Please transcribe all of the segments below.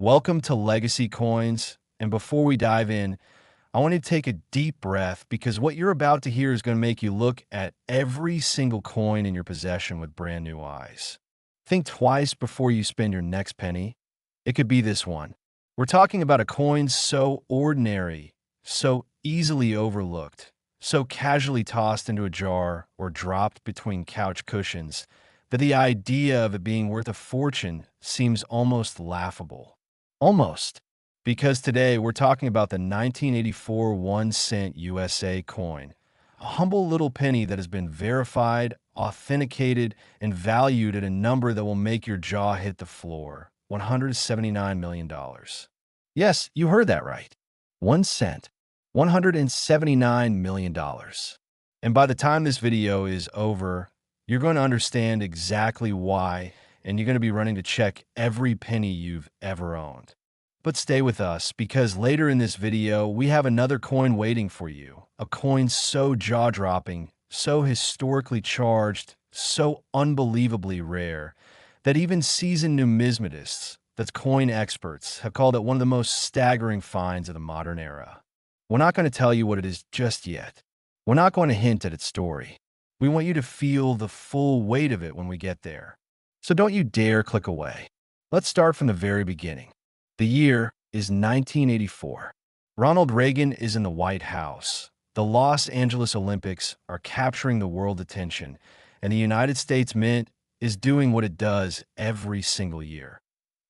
Welcome to Legacy Coins. And before we dive in, I want you to take a deep breath because what you're about to hear is going to make you look at every single coin in your possession with brand new eyes. Think twice before you spend your next penny. It could be this one. We're talking about a coin so ordinary, so easily overlooked, so casually tossed into a jar or dropped between couch cushions that the idea of it being worth a fortune seems almost laughable. Almost. Because today we're talking about the 1984 1 cent USA coin, a humble little penny that has been verified, authenticated, and valued at a number that will make your jaw hit the floor. $179 million. Yes, you heard that right. 1 cent. $179 million. And by the time this video is over, you're going to understand exactly why, and you're going to be running to check every penny you've ever owned. But stay with us, because later in this video, we have another coin waiting for you. A coin so jaw-dropping, so historically charged, so unbelievably rare, that even seasoned numismatists, that's coin experts, have called it one of the most staggering finds of the modern era. We're not going to tell you what it is just yet. We're not going to hint at its story. We want you to feel the full weight of it when we get there. So don't you dare click away. Let's start from the very beginning. The year is 1984. Ronald Reagan is in the White House. The Los Angeles Olympics are capturing the world attention, and the United States Mint is doing what it does every single year,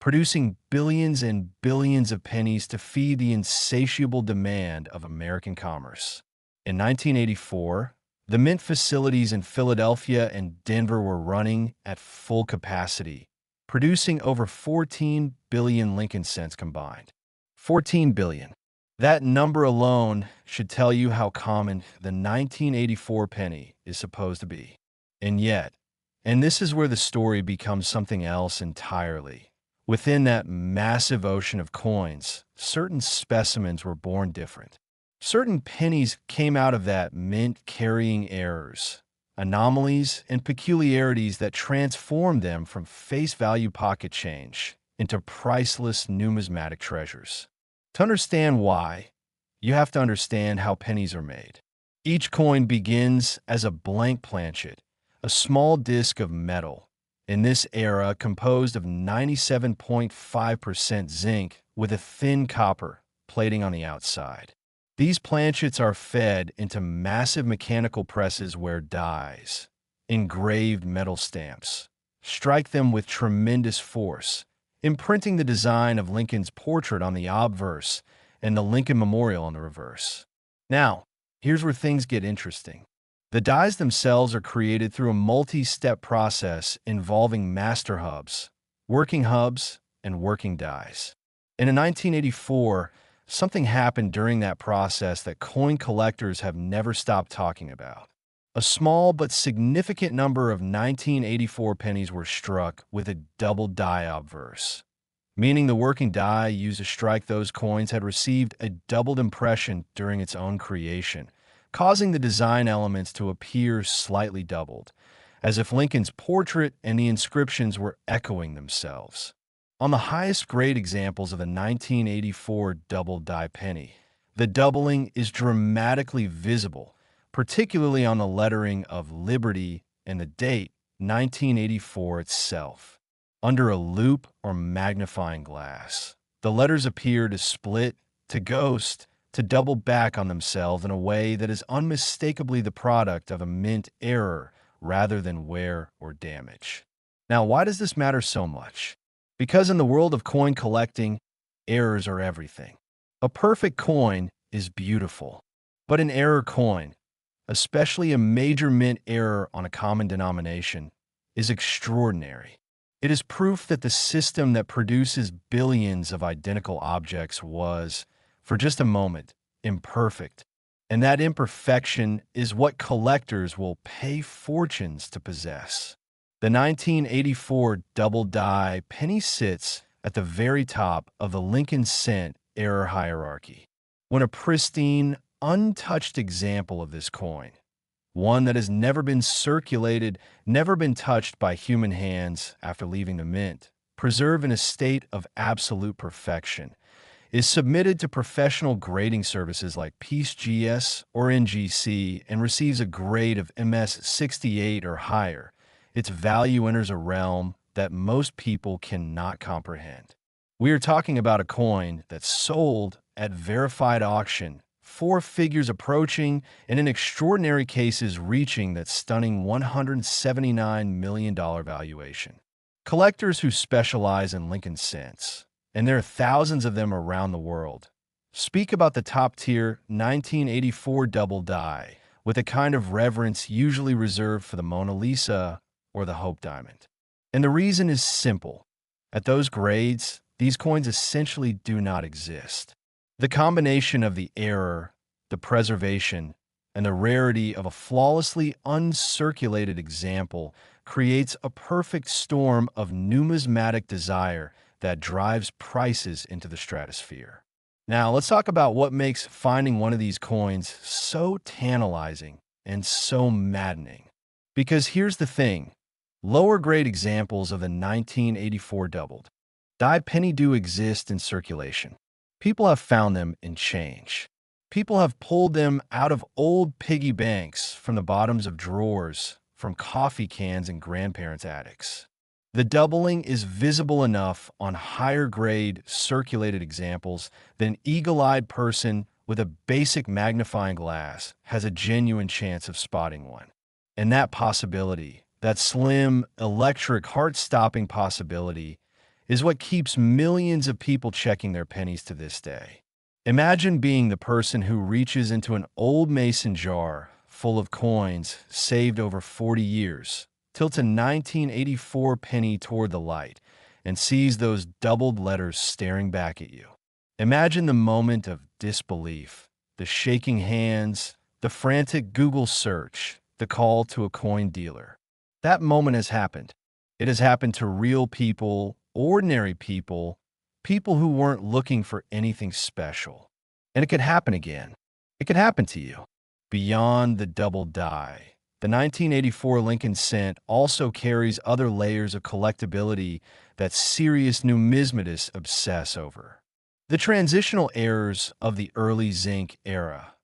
producing billions and billions of pennies to feed the insatiable demand of American commerce. In 1984, the Mint facilities in Philadelphia and Denver were running at full capacity, producing over 14 billion Lincoln cents combined. 14 billion. That number alone should tell you how common the 1984 penny is supposed to be. And yet, and this is where the story becomes something else entirely. Within that massive ocean of coins, certain specimens were born different. Certain pennies came out of that mint carrying errors, anomalies, and peculiarities that transformed them from face value pocket change into priceless numismatic treasures. To understand why, you have to understand how pennies are made. Each coin begins as a blank planchet, a small disc of metal, in this era composed of 97.5% zinc with a thin copper plating on the outside. These planchets are fed into massive mechanical presses where dies, engraved metal stamps, strike them with tremendous force, imprinting the design of Lincoln's portrait on the obverse and the Lincoln Memorial on the reverse. Now, here's where things get interesting. The dies themselves are created through a multi-step process involving master hubs, and working dies. And in 1984, something happened during that process that coin collectors have never stopped talking about. A small but significant number of 1984 pennies were struck with a double die obverse, meaning the working die used to strike those coins had received a doubled impression during its own creation, causing the design elements to appear slightly doubled, as if Lincoln's portrait and the inscriptions were echoing themselves. On the highest grade examples of the 1984 double die penny, the doubling is dramatically visible, particularly on the lettering of Liberty and the date 1984 itself. Under a loupe or magnifying glass, the letters appear to split, to ghost, to double back on themselves in a way that is unmistakably the product of a mint error rather than wear or damage. Now, why does this matter so much? Because in the world of coin collecting, errors are everything. A perfect coin is beautiful, but an error coin, especially a major mint error on a common denomination, is extraordinary. It is proof that the system that produces billions of identical objects was, for just a moment, imperfect, and that imperfection is what collectors will pay fortunes to possess. The 1984 double die penny sits at the very top of the Lincoln cent error hierarchy. When a pristine, untouched example of this coin, one that has never been circulated, never been touched by human hands after leaving the mint, preserved in a state of absolute perfection, is submitted to professional grading services like PGS or NGC and receives a grade of MS 68 or higher, its value enters a realm that most people cannot comprehend. We are talking about a coin that's sold at verified auction, four figures approaching, and in extraordinary cases reaching that stunning $179 million valuation. Collectors who specialize in Lincoln cents, and there are thousands of them around the world, speak about the top-tier 1984 double die with a kind of reverence usually reserved for the Mona Lisa or the Hope Diamond. And the reason is simple. At those grades, these coins essentially do not exist. The combination of the error, the preservation, and the rarity of a flawlessly uncirculated example creates a perfect storm of numismatic desire that drives prices into the stratosphere. Now, let's talk about what makes finding one of these coins so tantalizing and so maddening. Because here's the thing, lower grade examples of the 1984 doubled die penny do exist in circulation. People have found them in change. People have pulled them out of old piggy banks, from the bottoms of drawers, from coffee cans in grandparents' attics. The doubling is visible enough on higher grade circulated examples that an eagle-eyed person with a basic magnifying glass has a genuine chance of spotting one. And that possibility, that slim, electric, heart-stopping possibility, is what keeps millions of people checking their pennies to this day. Imagine being the person who reaches into an old mason jar full of coins saved over 40 years, tilts a 1984 penny toward the light, and sees those doubled letters staring back at you. Imagine the moment of disbelief, the shaking hands, the frantic Google search, the call to a coin dealer. That moment has happened. It has happened to real people, ordinary people, people who weren't looking for anything special. And it could happen again. It could happen to you. Beyond the double die, the 1984 Lincoln cent also carries other layers of collectability that serious numismatists obsess over. The transitional errors of the early zinc era,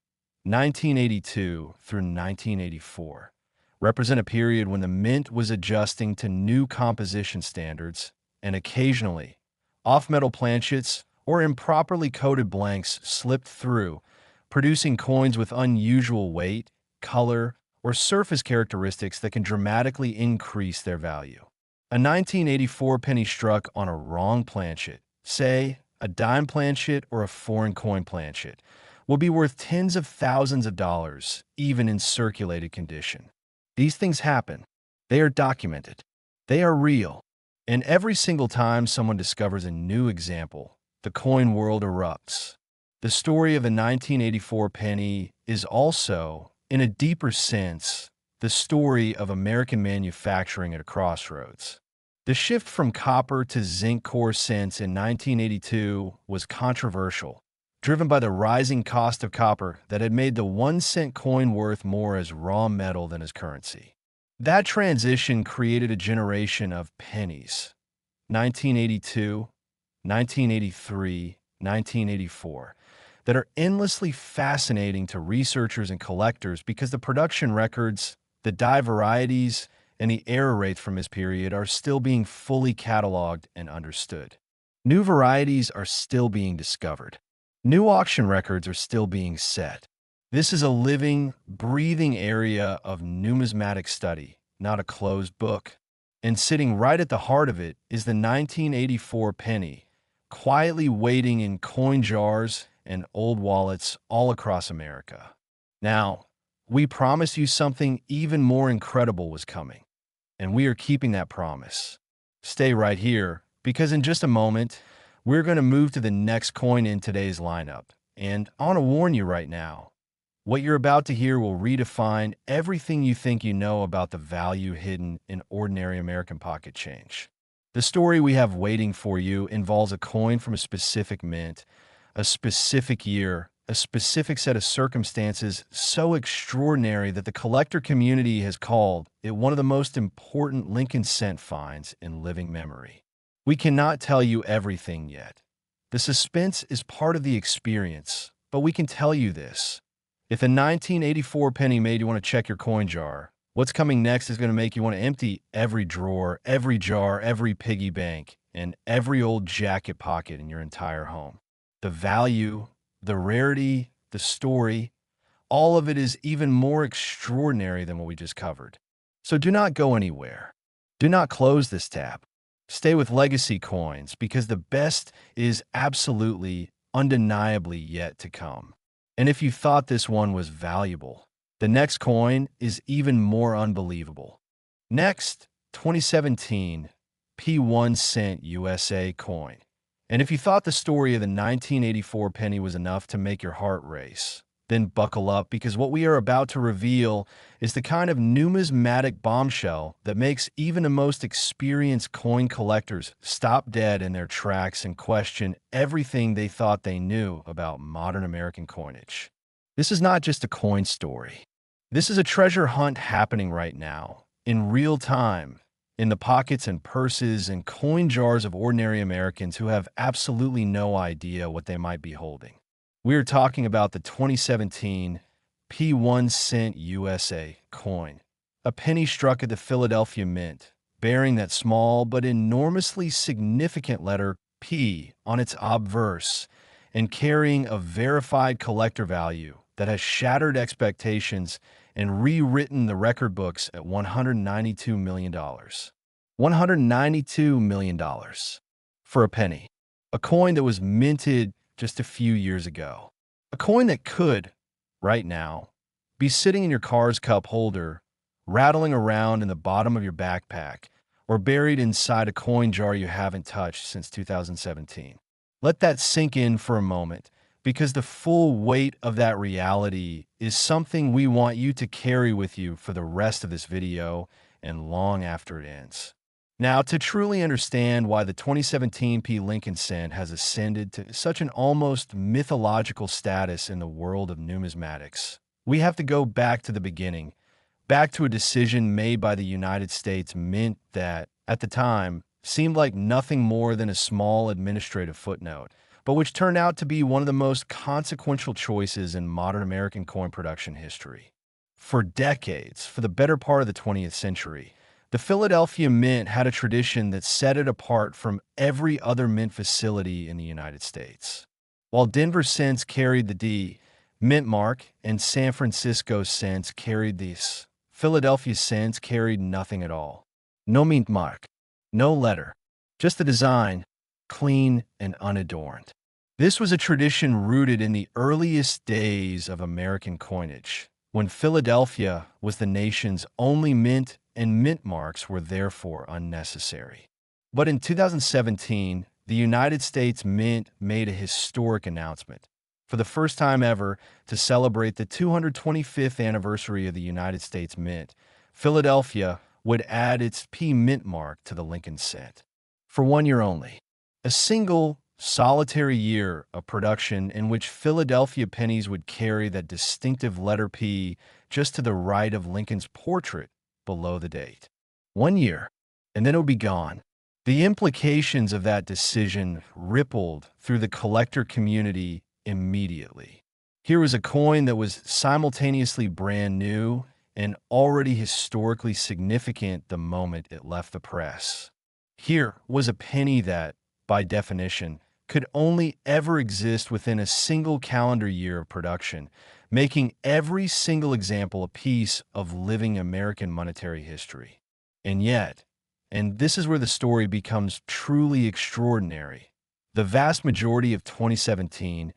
1982 through 1984, represent a period when the mint was adjusting to new composition standards, and occasionally, off-metal planchets or improperly coated blanks slipped through, producing coins with unusual weight, color, or surface characteristics that can dramatically increase their value. A 1984 penny struck on a wrong planchet, say a dime planchet or a foreign coin planchet, will be worth tens of thousands of dollars, even in circulated condition. These things happen. They are documented. They are real. And every single time someone discovers a new example, the coin world erupts. The story of a 1984 penny is also, in a deeper sense, the story of American manufacturing at a crossroads. The shift from copper to zinc core cents in 1982 was controversial, driven by the rising cost of copper that had made the 1-cent coin worth more as raw metal than as currency. That transition created a generation of pennies, 1982, 1983, 1984, that are endlessly fascinating to researchers and collectors because the production records, the die varieties, and the error rates from this period are still being fully cataloged and understood. New varieties are still being discovered. New auction records are still being set. This is a living, breathing area of numismatic study, not a closed book. And sitting right at the heart of it is the 1984 penny, quietly waiting in coin jars and old wallets all across America. Now, we promised you something even more incredible was coming, and we are keeping that promise. Stay right here, because in just a moment, we're going to move to the next coin in today's lineup. And I want to warn you right now, what you're about to hear will redefine everything you think you know about the value hidden in ordinary American pocket change. The story we have waiting for you involves a coin from a specific mint, a specific year, a specific set of circumstances so extraordinary that the collector community has called it one of the most important Lincoln cent finds in living memory. We cannot tell you everything yet. The suspense is part of the experience, but we can tell you this. If a 1984 penny made you want to check your coin jar, what's coming next is going to make you want to empty every drawer, every jar, every piggy bank, and every old jacket pocket in your entire home. The value, the rarity, the story, all of it is even more extraordinary than what we just covered. So do not go anywhere. Do not close this tab. Stay with legacy coins because the best is absolutely, undeniably yet to come. And if you thought this one was valuable, the next coin is even more unbelievable. Next, 2017 P1 cent USA coin. And if you thought the story of the 1984 penny was enough to make your heart race, then buckle up because what we are about to reveal is the kind of numismatic bombshell that makes even the most experienced coin collectors stop dead in their tracks and question everything they thought they knew about modern American coinage. This is not just a coin story. This is a treasure hunt happening right now, in real time, in the pockets and purses and coin jars of ordinary Americans who have absolutely no idea what they might be holding. We are talking about the 2017 P1 cent USA coin, a penny struck at the Philadelphia Mint, bearing that small but enormously significant letter P on its obverse and carrying a verified collector value that has shattered expectations and rewritten the record books at $192 million. $192 million for a penny, a coin that was minted just a few years ago. A coin that could, right now, be sitting in your car's cup holder, rattling around in the bottom of your backpack, or buried inside a coin jar you haven't touched since 2017. Let that sink in for a moment, because the full weight of that reality is something we want you to carry with you for the rest of this video and long after it ends. Now, to truly understand why the 2017 P. Lincoln cent has ascended to such an almost mythological status in the world of numismatics, we have to go back to the beginning, back to a decision made by the United States Mint that, at the time, seemed like nothing more than a small administrative footnote, but which turned out to be one of the most consequential choices in modern American coin production history. For decades, for the better part of the 20th century, the Philadelphia Mint had a tradition that set it apart from every other mint facility in the United States. While Denver cents carried the D, mintmark, and San Francisco cents carried the S, Philadelphia cents carried nothing at all. No mintmark, no letter, just the design, clean and unadorned. This was a tradition rooted in the earliest days of American coinage, when Philadelphia was the nation's only mint and mint marks were therefore unnecessary. But in 2017, the United States Mint made a historic announcement. For the first time ever, to celebrate the 225th anniversary of the United States Mint, Philadelphia would add its P Mint mark to the Lincoln cent. For 1 year only. A single, solitary year of production in which Philadelphia pennies would carry that distinctive letter P just to the right of Lincoln's portrait below the date. 1 year, and then it would be gone. The implications of that decision rippled through the collector community immediately. Here was a coin that was simultaneously brand new and already historically significant the moment it left the press. Here was a penny that, by definition, could only ever exist within a single calendar year of production, making every single example a piece of living American monetary history. And yet, and this is where the story becomes truly extraordinary, the vast majority of 2017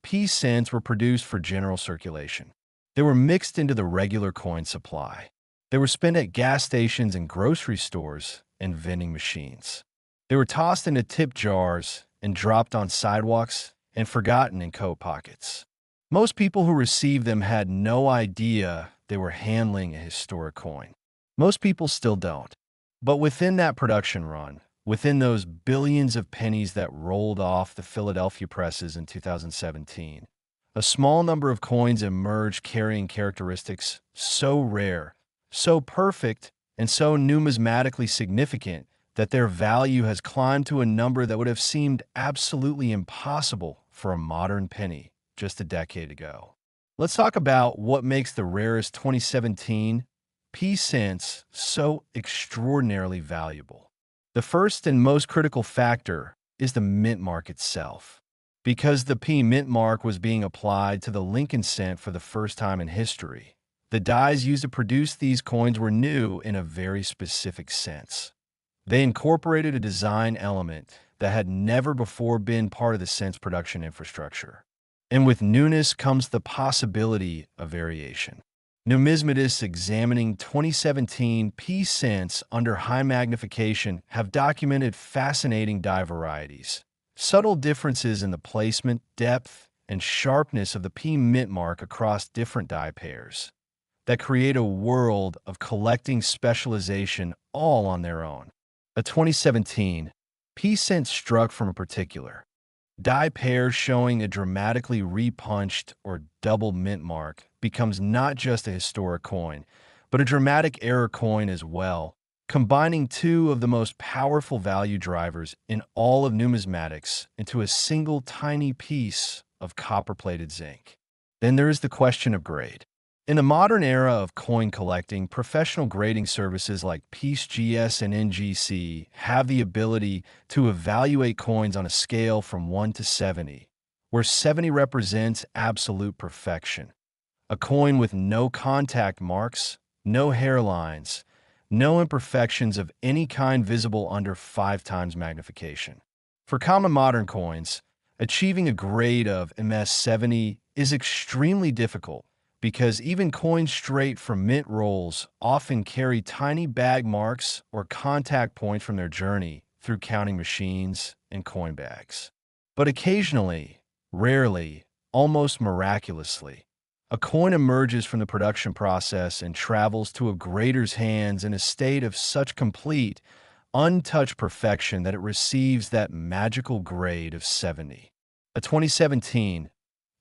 P cents were produced for general circulation. They were mixed into the regular coin supply. They were spent at gas stations and grocery stores and vending machines. They were tossed into tip jars and dropped on sidewalks and forgotten in coat pockets. Most people who received them had no idea they were handling a historic coin. Most people still don't. But within that production run, within those billions of pennies that rolled off the Philadelphia presses in 2017, a small number of coins emerged carrying characteristics so rare, so perfect, and so numismatically significant that their value has climbed to a number that would have seemed absolutely impossible for a modern penny just a decade ago. Let's talk about what makes the rarest 2017 P cents so extraordinarily valuable. The first and most critical factor is the mint mark itself. Because the P mint mark was being applied to the Lincoln cent for the first time in history, the dies used to produce these coins were new in a very specific sense. They incorporated a design element that had never before been part of the cent's production infrastructure. And with newness comes the possibility of variation. Numismatists examining 2017 P cents under high magnification have documented fascinating die varieties, subtle differences in the placement, depth, and sharpness of the P mint mark across different die pairs that create a world of collecting specialization all on their own. A 2017 P cent struck from a particular die pair showing a dramatically repunched or double mint mark becomes not just a historic coin, but a dramatic error coin as well, combining two of the most powerful value drivers in all of numismatics into a single tiny piece of copper-plated zinc. Then there is the question of grade. In the modern era of coin collecting, professional grading services like PeaceGS and NGC have the ability to evaluate coins on a scale from 1 to 70, where 70 represents absolute perfection. A coin with no contact marks, no hairlines, no imperfections of any kind visible under 5 times magnification. For common modern coins, achieving a grade of MS70 is extremely difficult, because even coins straight from mint rolls often carry tiny bag marks or contact points from their journey through counting machines and coin bags. But occasionally, rarely, almost miraculously, a coin emerges from the production process and travels to a grader's hands in a state of such complete, untouched perfection that it receives that magical grade of 70. A 2017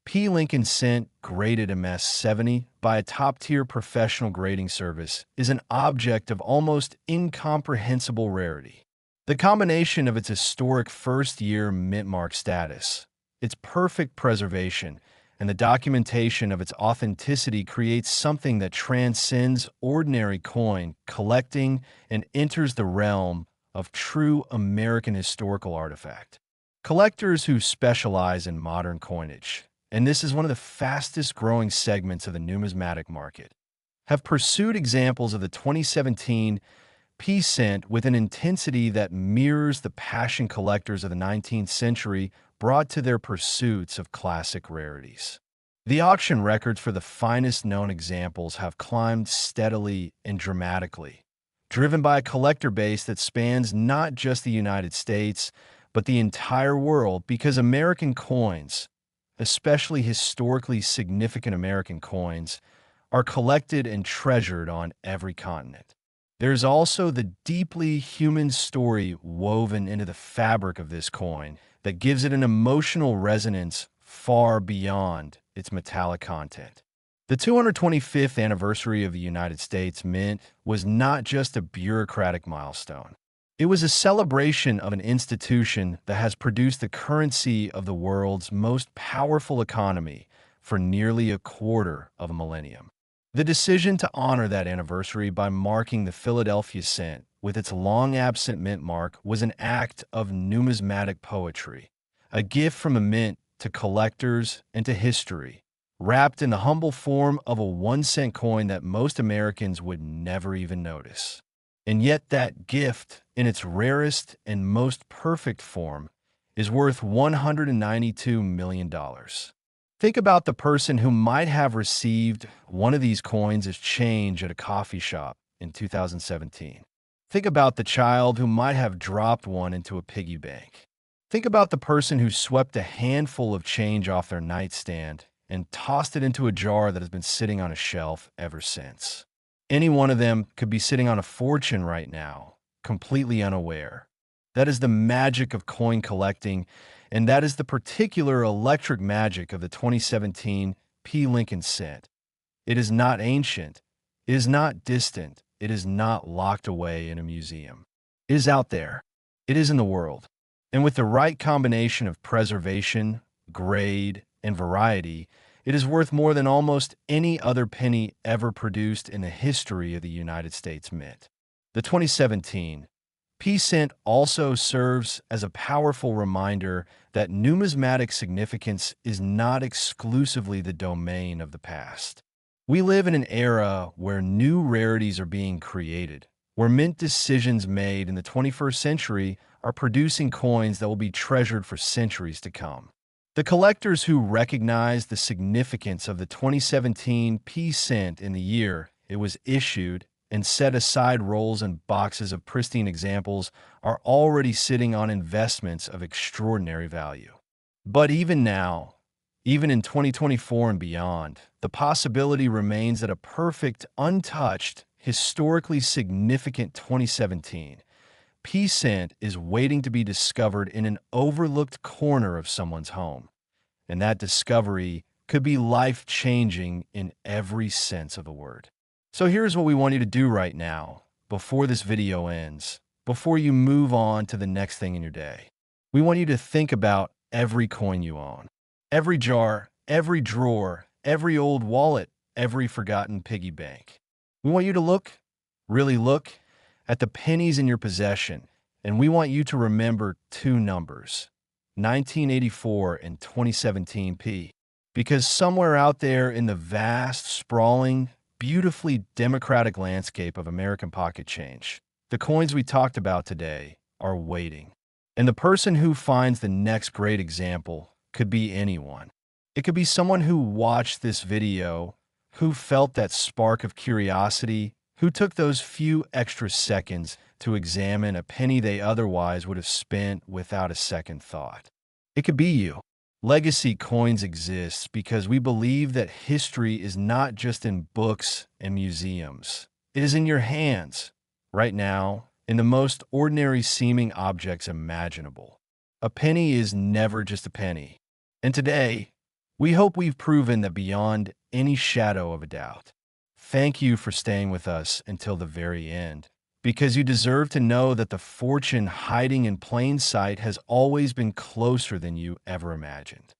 P. Lincoln cent graded MS70 by a top-tier professional grading service is an object of almost incomprehensible rarity. The combination of its historic first-year mint mark status, its perfect preservation, and the documentation of its authenticity creates something that transcends ordinary coin collecting and enters the realm of true American historical artifact. Collectors who specialize in modern coinage, and this is one of the fastest growing segments of the numismatic market, have pursued examples of the 2017 P cent with an intensity that mirrors the passion collectors of the 19th century brought to their pursuits of classic rarities. The auction records for the finest known examples have climbed steadily and dramatically, driven by a collector base that spans not just the United States, but the entire world, because American coins, especially historically significant American coins, are collected and treasured on every continent. There's also the deeply human story woven into the fabric of this coin that gives it an emotional resonance far beyond its metallic content. The 225th anniversary of the United States Mint was not just a bureaucratic milestone. It was a celebration of an institution that has produced the currency of the world's most powerful economy for nearly a quarter of a millennium. The decision to honor that anniversary by marking the Philadelphia cent with its long-absent mint mark was an act of numismatic poetry, a gift from a mint to collectors and to history, wrapped in the humble form of a 1-cent coin that most Americans would never even notice. And yet that gift, in its rarest and most perfect form, is worth $192 million. Think about the person who might have received one of these coins as change at a coffee shop in 2017. Think about the child who might have dropped one into a piggy bank. Think about the person who swept a handful of change off their nightstand and tossed it into a jar that has been sitting on a shelf ever since. Any one of them could be sitting on a fortune right now, completely unaware. That is the magic of coin collecting, and that is the particular electric magic of the 2017 P. Lincoln cent. It is not ancient, it is not distant, it is not locked away in a museum. It is out there. It is in the world. And with the right combination of preservation, grade, and variety, it is worth more than almost any other penny ever produced in the history of the United States Mint. The 2017 P cent also serves as a powerful reminder that numismatic significance is not exclusively the domain of the past. We live in an era where new rarities are being created, where mint decisions made in the 21st century are producing coins that will be treasured for centuries to come. The collectors who recognize the significance of the 2017 P cent in the year it was issued and set aside rolls and boxes of pristine examples are already sitting on investments of extraordinary value. But even now, even in 2024 and beyond, the possibility remains that a perfect, untouched, historically significant 2017 P cent is waiting to be discovered in an overlooked corner of someone's home. And that discovery could be life-changing in every sense of the word. So here's what we want you to do right now, before this video ends, before you move on to the next thing in your day. We want you to think about every coin you own, every jar, every drawer, every old wallet, every forgotten piggy bank. We want you to look, really look, at the pennies in your possession, and we want you to remember two numbers, 1984 and 2017 P, because somewhere out there in the vast, sprawling, beautifully democratic landscape of American pocket change, the coins we talked about today are waiting. And the person who finds the next great example could be anyone. It could be someone who watched this video, who felt that spark of curiosity, who took those few extra seconds to examine a penny they otherwise would have spent without a second thought. It could be you. Legacy Coins exists because we believe that history is not just in books and museums. It is in your hands, right now, in the most ordinary seeming objects imaginable. A penny is never just a penny. And today, we hope we've proven that beyond any shadow of a doubt. Thank you for staying with us until the very end, because you deserve to know that the fortune hiding in plain sight has always been closer than you ever imagined.